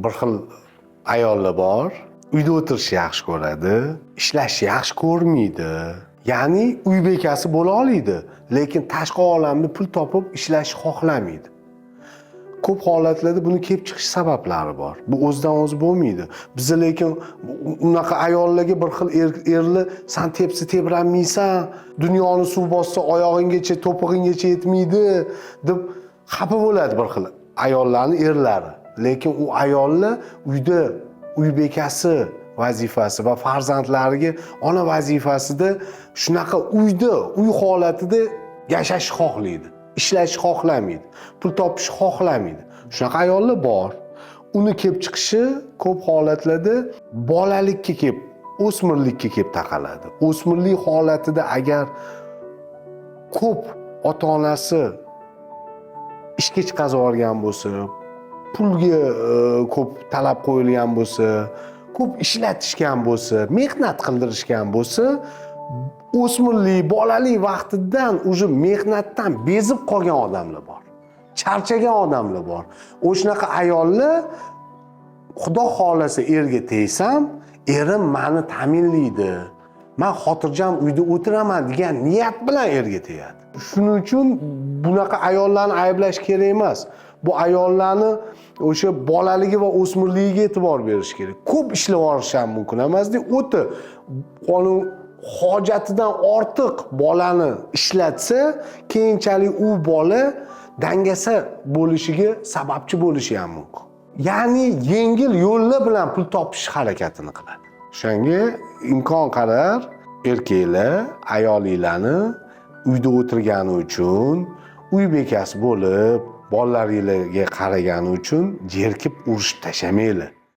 bir xil ayollar bor. Uyda o'tirishni yaxshi ko'radi, ishlashni yaxshi ko'rmaydi. Ya'ni uy bekasi bo'la oladi, lekin tashqi olamda pul topib ishlashni xohlamaydi. Ko'p holatlarda buni kelib chiqish sabablari bor. Bu o'zidan o'zi bo'lmaydi. Biz lekin unaqa ayollarga bir xil erlar sen tepsi tebranmaysan, dunyoni suv bossa oyog'inggacha, to'pig'inggacha yetmaydi deb xafa bo'ladi bir xil ayollarning erlari. Lekin u ayollar uyda uy bekasi vazifasi va farzandlariga ona vazifasida shunaqa uyda, uy holatida yashashni xohlaydi. Ishlashni xohlamaydi, pul topishni xohlamaydi. Shunaqa ayollar bor. Uni kelib chiqishi ko'p holatlarda bolalikka kelib, o'smirlikka kelib taqaladi. O'smirlik holatida agar ko'p ota-onasi ishga chiqazib yuborgan bo'lsa, pulga ko'p talab qo'yilgan bo'lsa, ko'p ishlatishgan bo'lsa, mehnat qildirishgan bo'lsa, o'smirlik, bolalik vaqtidan уже mehnatdan bezib qolgan odamlar bor. Charchagan odamlar bor. O'shunaqa ayollar Xudo xolasa erga tegsam, erim meni ta'minlaydi. Men xotirjam uyda o'tiraman degan niyat bilan erga tegadi. Shuning uchun bunaqa ayollarni ayblash kerak emas. Bu ayollarni o'sha bolaligi va o'smirligiga e'tibor berish kerak. Ko'p ishlab olish ham mumkin emasdi. O'ti qonun hojatidan ortiq bolani ishlatsa, keyinchalik u bola dangasa bo'lishiga sababchi bo'lishi ham mumkin. Ya'ni yengil yo'llar bilan pul topish harakatini qiladi. O'shanga imkon qadar erkaklar ayolinglarni uyda o'tirgani uchun, uy bekasi bo'lib, bolalaringizga qaragani uchun jerkib urishib tashamanglar.